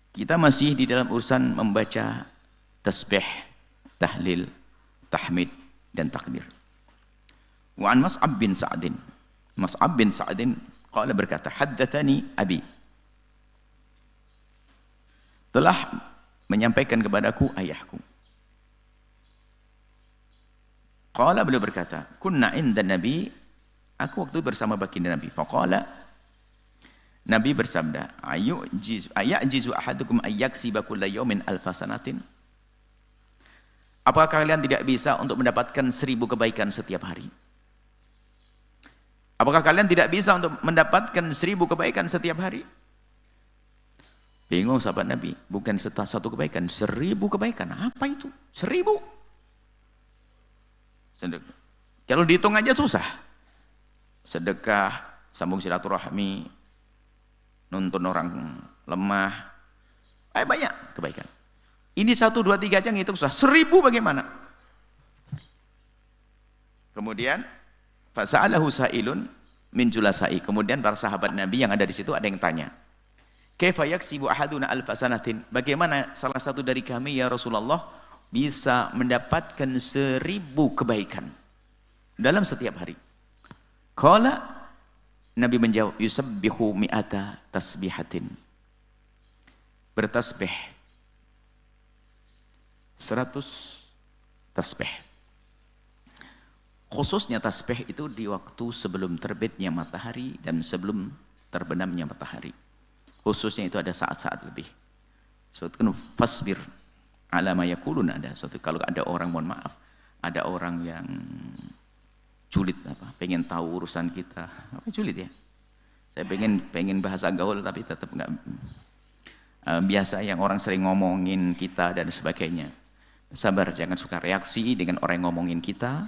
Kita masih di dalam urusan membaca tasbih, tahlil, tahmid, dan takbir. Wa an Mas'ab bin Sa'din. Mas'ab bin Sa'din qala berkata, haddatsani abi. Telah menyampaikan kepadaku ayahku. Qala, beliau berkata, kunna inda Nabi, aku waktu bersama baginda Nabi. Faqala, Nabi bersabda, ayajizu ahadukum ayyaksiba kulla yawmin alfa sanatin. Apakah kalian tidak bisa untuk mendapatkan 1000 kebaikan setiap hari? Apakah kalian tidak bisa untuk mendapatkan 1000 kebaikan setiap hari? Bingung sahabat Nabi, bukan satu kebaikan, 1000 kebaikan. Apa itu? 1000? Sedekah. Kalau dihitung aja susah. Sedekah, sambung silaturahmi, nuntun orang lemah, banyak kebaikan. Ini 1, 2, 3 aja ngitung susah. 1000 bagaimana? Kemudian fasa'alahu sa'ilun min julasai. Kemudian para sahabat Nabi yang ada di situ ada yang tanya, kaifa yaksibu ahaduna alfa sanatin? Bagaimana salah satu dari kami ya Rasulullah bisa mendapatkan 1000 kebaikan dalam setiap hari? Qala, Nabi menjawab, yusabbihu mi'ata tasbihatin. Bertasbih 100 tasbih. Khususnya tasbih itu di waktu sebelum terbitnya matahari dan sebelum terbenamnya matahari. Khususnya itu ada saat-saat lebih. Sebutkan fasbir ala ma yaqulun, ada suatu kalau ada orang, mohon maaf, ada orang yang julid pengen tahu urusan kita. Apa julid ya? Saya pengen bahasa gaul tapi tetap enggak biasa yang orang sering ngomongin kita dan sebagainya. Sabar, jangan suka reaksi dengan orang yang ngomongin kita.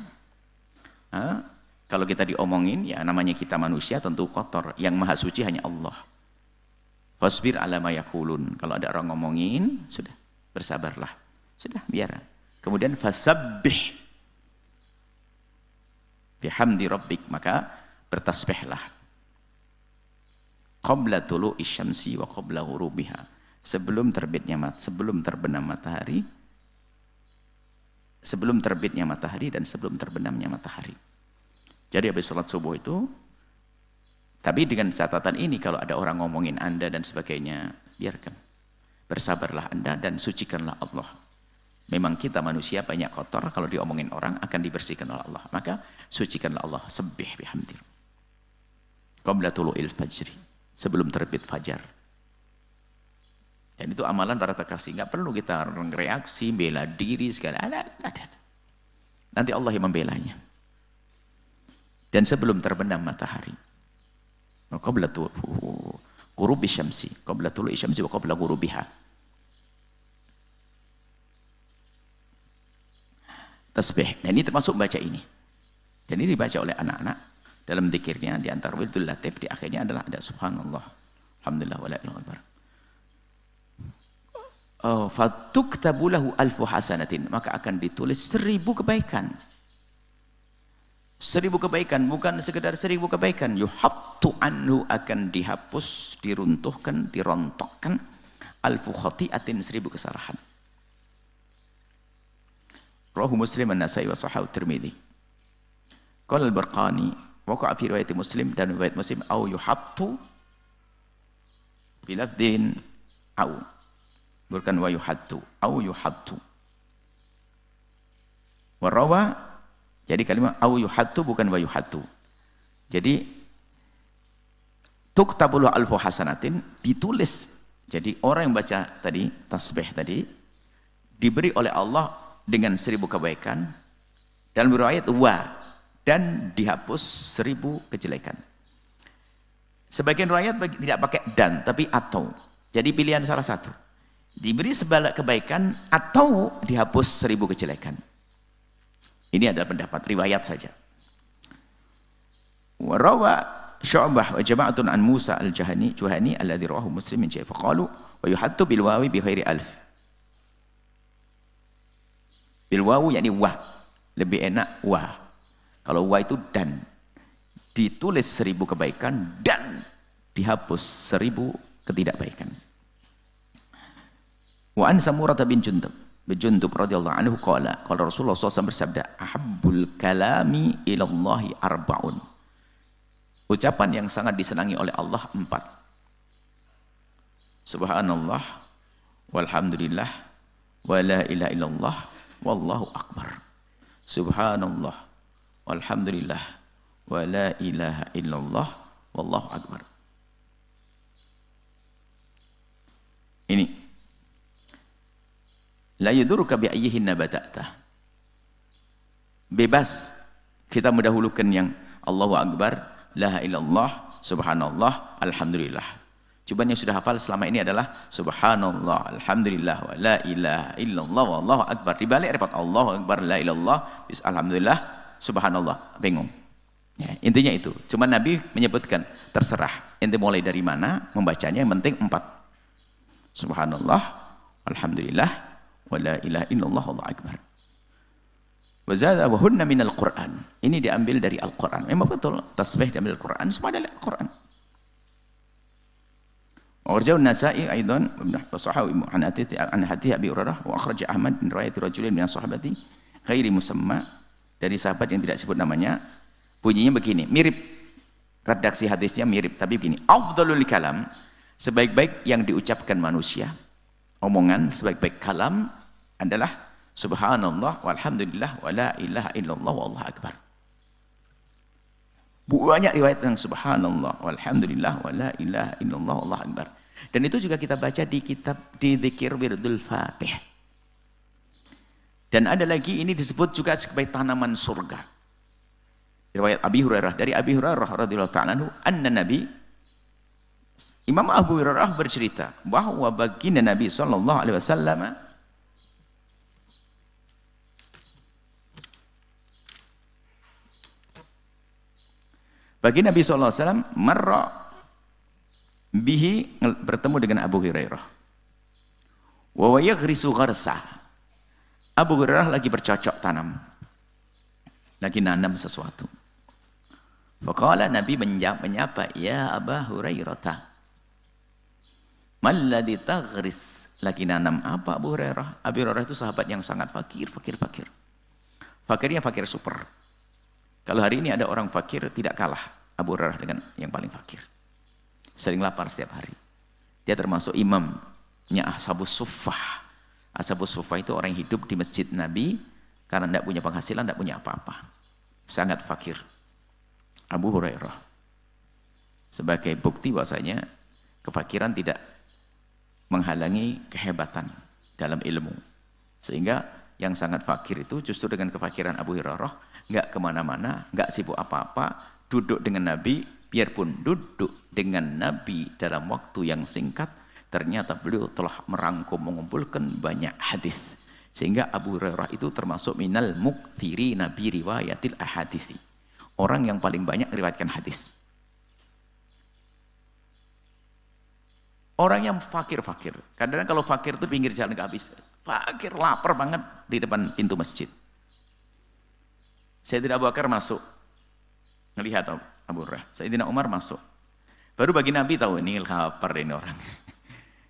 Kalau kita diomongin, ya namanya kita manusia tentu kotor. Yang maha suci hanya Allah. Fasbir ala ma yaqulun. Kalau ada orang ngomongin, sudah bersabarlah. Sudah, biar. Kemudian fasabbih bihamdi rabbik, maka bertasbihlah. Qabla tulu'i syamsi wa qabla ghurubiha. Sebelum terbitnya sebelum terbenam matahari, sebelum terbitnya matahari dan sebelum terbenamnya matahari. Jadi habis salat subuh itu, tapi dengan catatan ini, kalau ada orang ngomongin Anda dan sebagainya, biarkan. Bersabarlah Anda dan sucikanlah Allah. Memang kita manusia banyak kotor, kalau diomongin orang akan dibersihkan oleh Allah. Maka sucikanlah Allah, sabbih bihamdi. Qabla tulu'il fajri, sebelum terbit fajar. Dan itu amalan para kekasih, nggak perlu kita reaksi, bela diri segala. Ada. Nanti Allah yang membelanya. Dan sebelum terbenam matahari. Qabla ghurubi syamsi, qabla tulu'i syamsi wa qabla ghurubiha. Tasbih. Dan ini termasuk baca ini. Dan ini dibaca oleh anak-anak dalam zikirnya, di antara wirdul latif di akhirnya adalah ada subhanallah, alhamdulillah wa la ilaha illallah. Fatuktabu lahu alfu hasanatin, maka akan ditulis 1000 kebaikan. 1000 kebaikan, bukan sekedar 1000 kebaikan. Yuhattu anhu, akan dihapus, diruntuhkan, dirontokkan. Alfu khati'atin, 1000 kesalahan. Rawahu Muslim an-Nasai wa sahahu Tirmidzi. Qala al-Barqani, waqa'a fi riwayat Muslim, dan riwayat Muslim, au yuhattu bilafdin au, bukan wa yuhattu, au yuhattu. Warawa, jadi kalimat au yuhattu bukan wa yuhattu. Jadi tuktabulu alfu hasanatin, ditulis. Jadi orang yang baca tadi tasbih tadi diberi oleh Allah dengan 1000 kebaikan. Dalam riwayat wa, dan dihapus 1000 kejelekan. Sebagian riwayat tidak pakai dan tapi atau. Jadi pilihan salah satu. Diberi sebalak kebaikan atau dihapus 1000 kejelekan. Ini adalah pendapat riwayat saja. Wa rawa Syu'bah wa jama'atun an Musa al-Juhani alladhi rawahu Muslim min syai'a faqalu wa yuhattu bil wawi bi ghairi alf. Bil wawu yakni wa. Lebih enak wa. Kalau wa itu dan. Ditulis 1000 kebaikan dan dihapus 1000 ketidakbaikan. Wa an Samurah bin Jundub radhiyallahu anhu qala Rasulullah SAW bersabda, ahabbul kalami ilallahi arba'un. Ucapan yang sangat disenangi oleh Allah 4. Subhanallah walhamdulillah wa la ilaha illallah wallahu akbar. Subhanallah walhamdulillah wa la ilaha illallah wallahu akbar. Ini la yaduruka bi ayyihinna bada'ta. Bebas kita mendahulukan yang Allahu akbar, la ilaha illallah, subhanallah, alhamdulillah. Cuma yang sudah hafal selama ini adalah subhanallah, alhamdulillah, wa la ilaha illallah, wallahu akbar. Dibalik repot, Allahu akbar, la ilallah, alhamdulillah, subhanallah. Bingung. Ya, intinya itu. Cuma Nabi menyebutkan, terserah. Ente mulai dari mana membacanya, yang penting 4. Subhanallah, alhamdulillah, wa la ilaha illallah, wallahu akbar. Wa zada wa hunna minal Qur'an. Ini diambil dari Al-Qur'an. Memang betul, tasbih diambil Al-Qur'an, semua dari Al-Qur'an. Warjau Nasa'i aidan sahawi an hati Abi Hurairah wa akhraj Ahmad min riwayat rajulin min sahabati ghairi musamma, dari sahabat yang tidak sebut namanya. Bunyinya begini, mirip, redaksi hadisnya mirip, tapi begini, afdhalul kalam, sebaik-baik yang diucapkan manusia, omongan sebaik-baik kalam adalah subhanallah walhamdulillah wa la ilaha illallah wallahu akbar. Banyak riwayat yang subhanallah walhamdulillah wa la ilaha illallah wallahu akbar. Dan itu juga kita baca di kitab di Dzikir Wirdul Fatih. Dan ada lagi, ini disebut juga sebagai tanaman surga. Riwayat Abi Hurairah, dari Abi Hurairah radhiyallahu ta'ala anhu, anna Nabi, Imam Abu Hurairah bercerita bahwa baginda Nabi sallallahu alaihi wasallam bagi Nabi SAW marra bihi, bertemu dengan Abu Hurairah. Wa yaghrisu gharsa. Abu Hurairah lagi bercocok tanam, lagi nanam sesuatu. Faqala, Nabi menyapa, ya Aba Hurairah, malladhi taghris, lagi nanam apa Abu Hurairah? Abu Hurairah itu sahabat yang sangat fakir. Fakirnya fakir super. Kalau hari ini ada orang fakir, tidak kalah Abu Hurairah dengan yang paling fakir. Sering lapar setiap hari. Dia termasuk imamnya Ashabus Suffah. Ashabus Suffah itu orang yang hidup di masjid Nabi karena tidak punya penghasilan, tidak punya apa-apa. Sangat fakir. Abu Hurairah. Sebagai bukti bahwasanya kefakiran tidak menghalangi kehebatan dalam ilmu. Sehingga yang sangat fakir itu justru dengan kefakiran Abu Hurairah nggak kemana-mana, nggak sibuk apa-apa, duduk dengan Nabi, biarpun duduk dengan Nabi dalam waktu yang singkat, ternyata beliau telah merangkum, mengumpulkan banyak hadis. Sehingga Abu Hurairah itu termasuk minal mukthiri nabi riwayatil ahadisi. Orang yang paling banyak meriwayatkan hadis. Orang yang fakir-fakir. Kadang-kadang kalau fakir itu pinggir jalan nggak habis. Fakir, lapar banget di depan pintu masjid. Sayyidina Abu Bakar masuk, ngelihat Abu Hurairah. Sayyidina Umar masuk. Baru bagi Nabi tahu, ini lapar ini orang.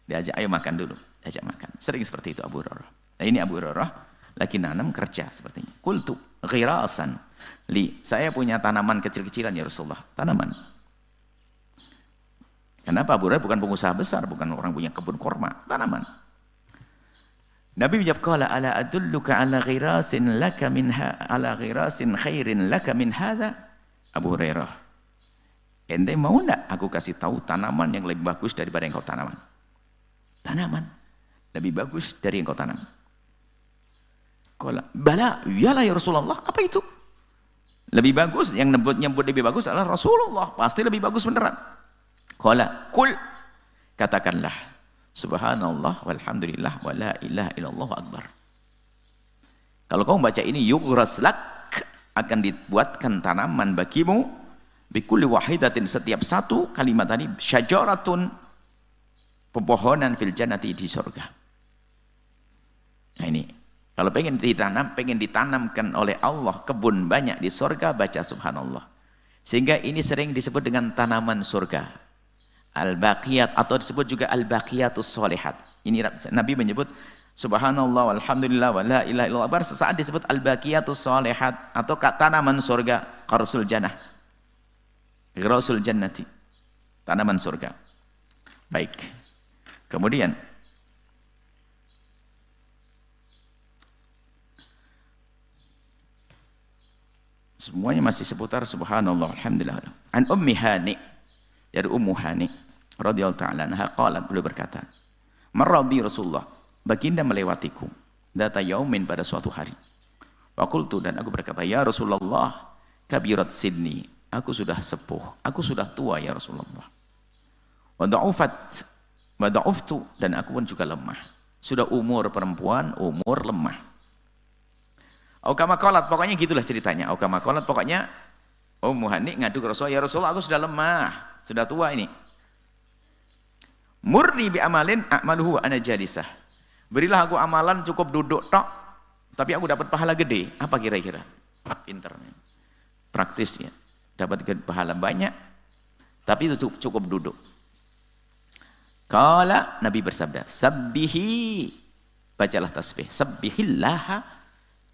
Diajak, ayo makan dulu. Diajak makan. Sering seperti itu Abu Hurairah. Nah, ini Abu Hurairah lagi nanam kerja sepertinya. Qultu ghirasan li, saya punya tanaman kecil-kecilan ya Rasulullah. Tanaman. Kenapa? Abu Hurairah bukan pengusaha besar, bukan orang punya kebun korma. Tanaman. Nabi menjawab, qala ala adulluka ala ghirasin laka minha ala ghirasin khairin laka min hadha. Abu Hurairah, ente mau enggak aku kasih tahu tanaman yang lebih bagus daripada yang kau tanaman? Tanaman lebih bagus dari yang kau tanam. Qala bala, iyalah ya Rasulullah, apa itu? Lebih bagus, yang nyebut lebih bagus adalah Rasulullah, pasti lebih bagus beneran. Qala kul, katakanlah subhanallah walhamdulillah wa la ilaha illallah akbar. Kalau kau membaca ini, yughras lak, akan dibuatkan tanaman bagimu, bikulli wahidatin, setiap satu kalimat tadi, syajaratun, pepohonan fil jannati, di surga. Nah ini, kalau pengen ditanamkan oleh Allah kebun banyak di surga, baca subhanallah. Sehingga ini sering disebut dengan tanaman surga. Al-baqiyat atau disebut juga al-baqiyatus sholihat. Ini Nabi menyebut subhanallah walhamdulillah wa la ilaha illallah. Sesaat disebut al-baqiyatus sholihat atau tanaman surga, qarsul jannah. Qarsul jannati. Tanaman surga. Baik. Kemudian semuanya masih seputar subhanallah alhamdulillah. An Ummi Hani, dari Ummu Hani radhiyallahu ta'ala anha qalat, beliau berkata, marrabi Rasulullah, baginda melewatiku data yaumin, pada suatu hari. Wa qultu, dan aku berkata, ya Rasulullah, kabirat sidni, aku sudah sepuh, aku sudah tua ya Rasulullah. Wa da'uftu, dan aku pun juga lemah. Sudah umur perempuan, umur lemah. Au kama qalat, pokoknya gitulah ceritanya. Au kama qalat, pokoknya Ummu Hani ngadu ke Rasulullah, ya Rasulullah, aku sudah lemah, sudah tua ini. Murni bi amalin a'maluhu ana jalisah. Berilah aku amalan cukup duduk tok, tapi aku dapat pahala gede. Apa kira-kira? Pinternya. Praktisnya. Dapat pahala banyak, tapi itu cukup duduk. Kala Nabi bersabda, sabbihi, bacalah tasbih, sabbihillaha,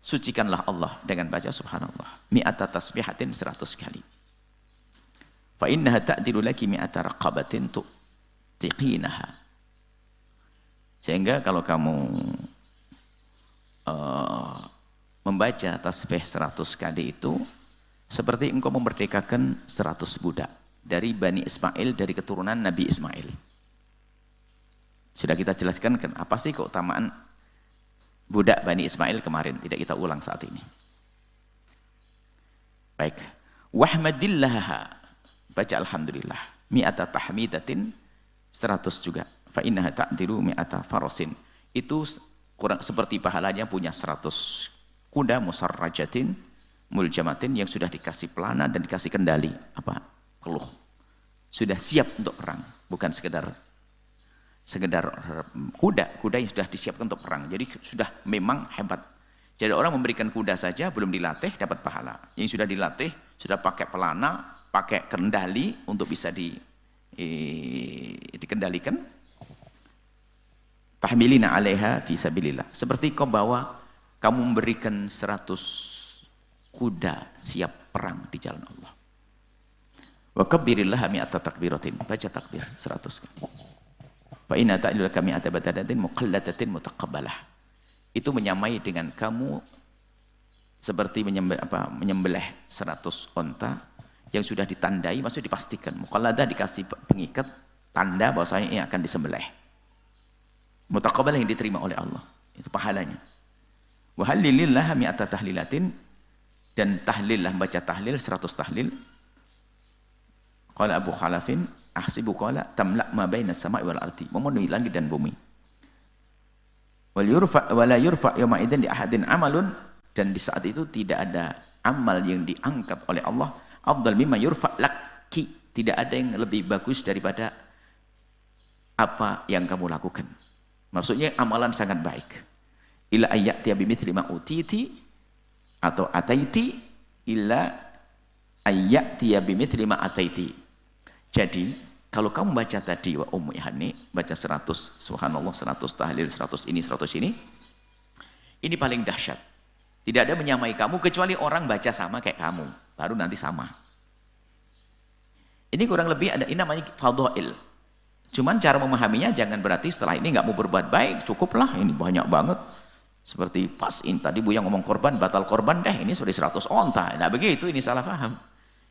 sucikanlah Allah dengan baca subhanallah, mi'ata tasbihatin, 100 kali. Fa innaha ta'dilu laki mi'ata raqabatin tu'tiqinaha. Sehingga kalau kamu membaca tasbih 100 kali itu seperti engkau memerdekakan 100 budak dari Bani Ismail, dari keturunan Nabi Ismail. Sudah kita jelaskan kan apa sih keutamaan budak Bani Ismail kemarin, tidak kita ulang saat ini. Baik. Wahmadillah, baca alhamdulillah, mi'ata tahmidatin, 100 juga. Fa innaha ta'dilu mi'ata farasin. Itu kurang seperti pahalanya punya 100 kuda musarrajatin muljamatin yang sudah dikasih pelana dan dikasih kendali, apa? Keluh. Sudah siap untuk perang, bukan sekedar kuda yang sudah disiapkan untuk perang. Jadi sudah memang hebat. Jadi orang memberikan kuda saja belum dilatih dapat pahala. Yang sudah dilatih, sudah pakai pelana, pakai kendali untuk bisa dikendalikan. Tahmilina 'alaiha fi sabilillah. Seperti kau bawa, kamu memberikan 100 kuda siap perang di jalan Allah. Wa kabbirillaha mi'ata takbiratin. Baca takbir 100 kali. Fa inna ta'dilu kami atabadatin muqalladatin mutaqabbalah. Itu menyamai dengan kamu seperti menyembelih 100 onta yang sudah ditandai, maksudnya dipastikan. Muqalladah dikasih pengikat tanda bahwasanya ini akan disembelih. Mutaqabbalah yang diterima oleh Allah. Itu pahalanya. Wa hallilillah mi'ata tahlilatin, dan tahlillah, baca tahlil 100 tahlil. Qala Abu Khalafin ahsibu qala tamla ma baina as-sama'i wal ardi, memenuhi langit dan bumi. Wala yurfa yawma idzin li ahadin amalun, dan di saat itu tidak ada amal yang diangkat oleh Allah afdal mimma yurfa laki, tidak ada yang lebih bagus daripada apa yang kamu lakukan. Maksudnya amalan sangat baik. Ila ayyati bimithli ma utiti, atau ataiti, illa ayyati bimithli ma ataiti. Jadi kalau kamu baca tadi wa Ummu Hani, baca 100 subhanallah, 100 tahlil, 100 ini, ini paling dahsyat. Tidak ada menyamai kamu kecuali orang baca sama kayak kamu, baru nanti sama. Ini kurang lebih ada, ini namanya fadhail. Cuman cara memahaminya jangan berarti setelah ini nggak mau berbuat baik, cukuplah ini banyak banget. Seperti pas ini tadi Bu yang ngomong korban, batal korban deh, ini seperti 100 onta. Nah begitu, ini salah paham.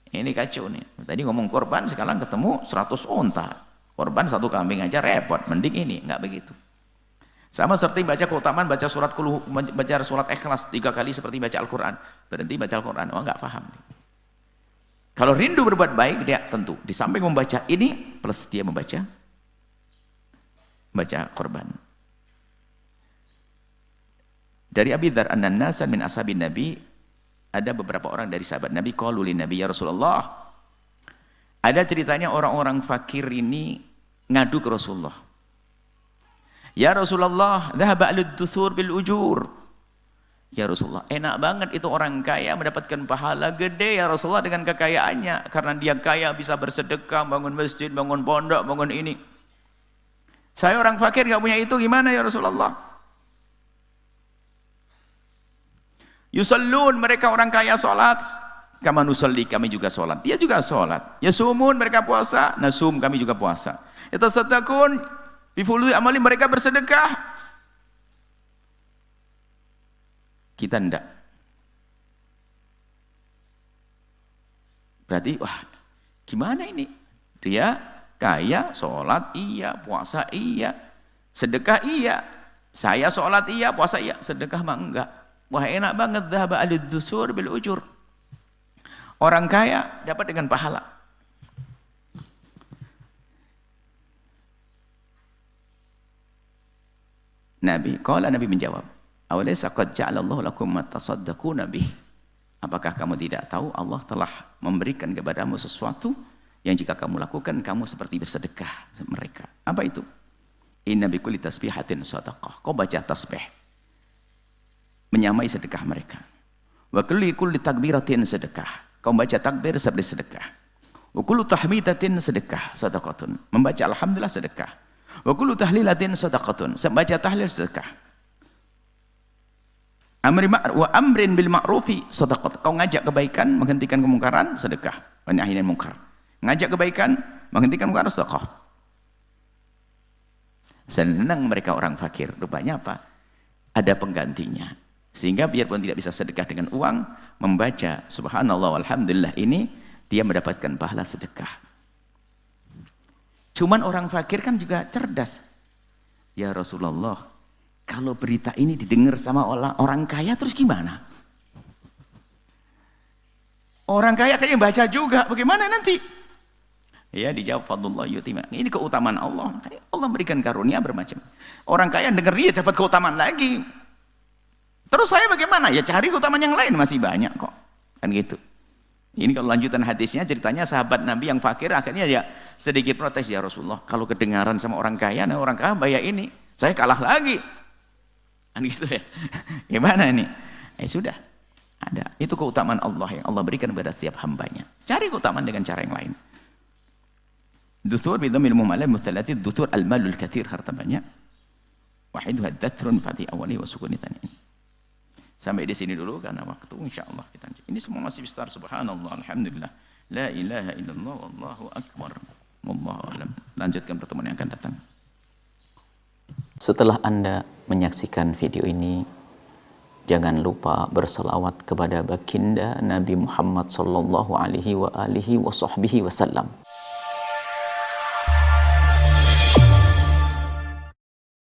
Ini kacau nih. Tadi ngomong korban, sekarang ketemu 100 onta. Korban 1 kambing aja repot, mending ini, enggak begitu. Sama seperti baca keutamaan, baca surat Ikhlas 3 kali seperti baca Al-Quran. Berhenti baca Al-Quran, oh enggak paham. Kalau rindu berbuat baik, dia tentu di samping membaca ini plus dia membaca korban. Dari Abi Dzar an-Nasan min ashabin Nabi, ada beberapa orang dari sahabat Nabi qalu lin Nabi, ya Rasulullah. Ada ceritanya orang-orang fakir ini ngadu ke Rasulullah. Ya Rasulullah, dhahaba alud-duthur bil ujur. Ya Rasulullah, enak banget itu orang kaya mendapatkan pahala gede ya Rasulullah dengan kekayaannya. Karena dia kaya bisa bersedekah, bangun masjid, bangun pondok, bangun ini. Saya orang fakir gak punya itu, gimana ya Rasulullah? Yusallun, mereka orang kaya sholat. Kama nusalli, kami juga sholat. Dia juga sholat. Yasumun, mereka puasa. Nasum, kami juga puasa. Yatasaddaqun, bifului amali, mereka bersedekah. Kita enggak. Berarti wah gimana ini? Dia kaya, sholat iya, puasa iya, sedekah iya. Saya sholat iya, puasa iya, sedekah mah enggak. Wah enak banget, dhahaba alid-dusur bil ujur. Orang kaya dapat dengan pahala. Nabi menjawab, awalaysa qad ja'alallahu lakum ma tasaddaquna bih. Apakah kamu tidak tahu Allah telah memberikan kepadamu sesuatu yang jika kamu lakukan kamu seperti bersedekah mereka. Apa itu? Inna bi kulli tasbihatin shadaqah. Kau baca tasbih menyamai sedekah mereka. Wa kulli takbiratin sedekah. Kau baca takbir seperti sedekah. Wa kullu tahmidatin sedekah shadaqatun. Membaca alhamdulillah sedekah. Wa kullu tahlilatin shadaqatun. Membaca tahlil sedekah. Wa amrin bil ma'rufi shadaqah. Kau ngajak kebaikan, menghentikan kemungkaran, sedekah. Wa nahyin anil munkar. Ngajak kebaikan, menghentikan kemungkaran, sedekah. Senang mereka orang fakir. Rupanya apa? Ada penggantinya. Sehingga biarpun tidak bisa sedekah dengan uang, membaca subhanallah walhamdulillah ini dia mendapatkan pahala sedekah. Cuman orang fakir kan juga cerdas. Ya Rasulullah, kalau berita ini didengar sama orang kaya terus gimana? Orang kaya kayaknya baca juga, bagaimana nanti? Ya dijawab fadlullah yutima. Ini keutamaan Allah. Allah berikan karunia bermacam. Orang kaya dengar dia dapat keutamaan lagi. Terus saya bagaimana? Ya cari keutamaan yang lain, masih banyak kok. Kan gitu. Ini kalau lanjutan hadisnya ceritanya sahabat Nabi yang fakir akhirnya ya sedikit protes, ya Rasulullah, kalau kedengaran sama orang kaya, nah orang kaya bayar ini, saya kalah lagi. Kan gitu ya. Gimana ini? Sudah. Ada. Itu keutamaan Allah yang Allah berikan kepada setiap hambanya. Cari keutamaan dengan cara yang lain. Duthur bidhamil mu'malai muthalati duthur al-malul kathir, harta banyak. Wahiduha dathrun fati awali wa sukuni tani. Sampai di sini dulu karena waktu, insyaallah kita lanjut. Ini semua masih besar, subhanallah, alhamdulillah. La ilaha illallah, wallahu akbar. Wallahu a'lam. Lanjutkan pertemuan yang akan datang. Setelah Anda menyaksikan video ini, jangan lupa berselawat kepada baginda Nabi Muhammad sallallahu alaihi wa alihi wa sahbihi wasallam.